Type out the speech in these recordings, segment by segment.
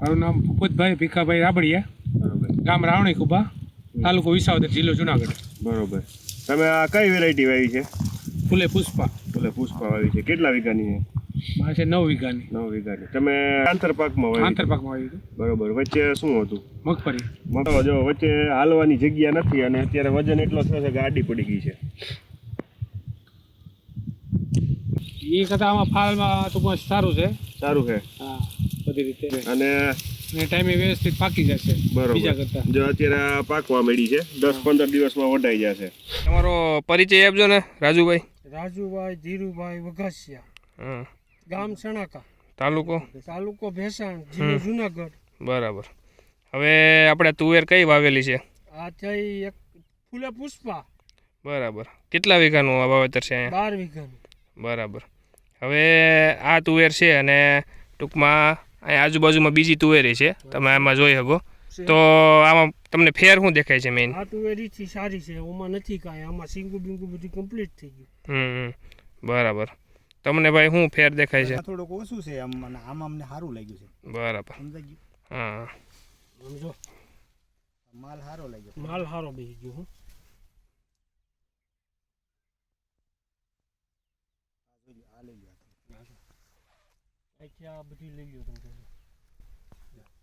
મારું નામ ભૂપતભાઈ ભીખાભાઈ રાબડિયા, બરોબર. ગામ રાવણી કુબા, તાલુકો વિસાવદર, જિલ્લો જુનાગઢ. બરોબર. તમે આ કઈ વેરાયટી વાવી છે? ફૂલે પુષ્પા. એટલે પુષ્પા વાવી છે. કેટલા વીઘાની છે? મારે છે 9 વીઘાની. 9 વીઘાની. તમે આંતરપાકમાં વાવી? આંતરપાકમાં વાવી હતું. બરોબર. વચ્ચે શું હતું? મગફળી. જો વચ્ચે હાલવાની જગ્યા નથી અને અત્યારે વજન એટલો થયો છે કે આડી પડી ગઈ છે. એ કરતાં આમાં ફાલમાં ટૂંકમાં સારું છે. સારું છે. હા, બધી રીતે. અને ટાઈમે વ્યવસ્થિત પાકી જશે બીજા બરોબર. કરતાં. જો અત્યારે આ પાકવા મળી છે, 10-15 દિવસમાં વઢાઈ જશે. તમારો પરિચય આપજો ને રાજુભાઈ. રાજુભાઈ ધીરુભાઈ વઘાસિયા, ગામ સણાકા, તાલુકો ભેસાણ, જિલ્લો જુનાગઢ. બરાબર. હવે આપણે તુવેર કઈ વાવેલી છે? આ થઈ એક ફૂલે પુષ્પા. બરાબર. કેટલા વીઘાનું આ વાવેતર છે અહીંયા? 12 વીઘાનું. બરાબર. હવે આ તુવેર છે અને ટૂંકમાં અહીંયા આજુબાજુમાં બીજી તુવેરી છે, તમે આમાં જોઈ શકો. તો આમાં તમને ફેર શું દેખાય છે મેઇન? આ તુવેરીથી સારી છે, ઓમાં નથી કાંઈ. આમાં સિંગુ બિંગુ બધું કમ્પ્લીટ થઈ ગયું. બરાબર. તમને ભાઈ શું ફેર દેખાય છે? થોડુંક ઓછું છે આમાં અમને સારું લાગ્યું છે. બરાબર. સમજાઈ ગયું? હા, સમજો, માલ સારો લાગ્યો. માલ સારો બેસી ગયો. હું આ બધી લઈ લ્યો તમે.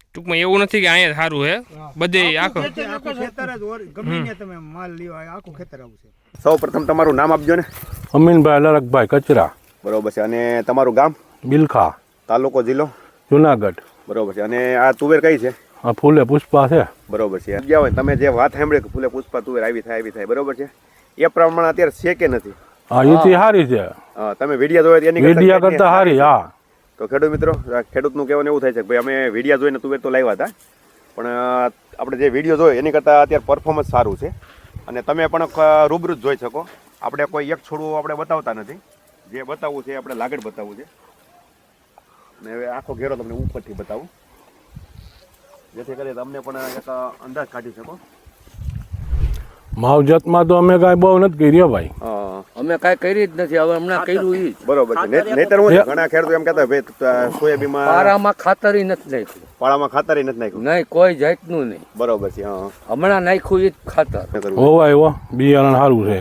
ટૂંકમાં એવું નથી કે અહીંયા સારું છે, બધે આખો આખું ખેતર જ ગમે ત્યાં તમે માલ લ્યો આખું ખેતર આવું છે. સૌ પ્રથમ તમારું નામ આપજો ને. અમીનભાઈ લલકભાઈ કચરા, બરોબર છે. અને તમારું ગામ? બિલખા, તાલુકો, જિલ્લો? જુનાગઢ. બરોબર છે. અને આ તુવેર કઈ છે? આ ફૂલે પુષ્પા છે. બરોબર છે. ગયા હોય તમે જે વાત સાંભળી કે ફૂલે પુષ્પા તુવેર આવી થાય, બરોબર છે, એ પ્રમાણે અત્યારે છે કે નથી? હા, એથી સારી છે. તમે વિડીયા જોયા એની વીડિયા કરતા સારી. હા, તો ખેડૂત મિત્રો, ખેડૂતનું કહેવાનું એવું થાય છે કે ભાઈ અમે વિડીયા જોઈને તુવેર તો લાવ્યા હતા, પણ આપણે જે વિડીયો જોયો એની કરતાં અત્યારે પરફોર્મન્સ સારું છે. અને તમે પણ રૂબરૂ જ જોઈ શકો. આપણે કોઈ એક છોડવું આપણે બતાવતા નથી, જે બતાવવું છે આપણે લાગડ બતાવવું છે. અને હવે આખો ઘેરો તમને ઉપરથી બતાવું, જેથી કરીને તમને પણ એક અંદાજ કાઢી શકો. માવજતમાં તો અમે કાંઈ બહુ નથી કર્યો ભાઈ. અમે કાંઈ કરી જ નથી. હવે હમણાં કર્યું ઈ બરોબર છે. નહીતર હું ઘણા ખેડૂતો એમ કહેતા ભાઈ સોયાબીનમાં પારામાં ખાતર નથી નાખ્યું. પાળામાં ખાતર નથી નાખ્યું. નહીં, કોઈ જાતનું નહીં. બરોબર છે. હમણાં નાખ્યું ઈ જ ખાતર. હોવાય હો, બિયારણ સારું છે.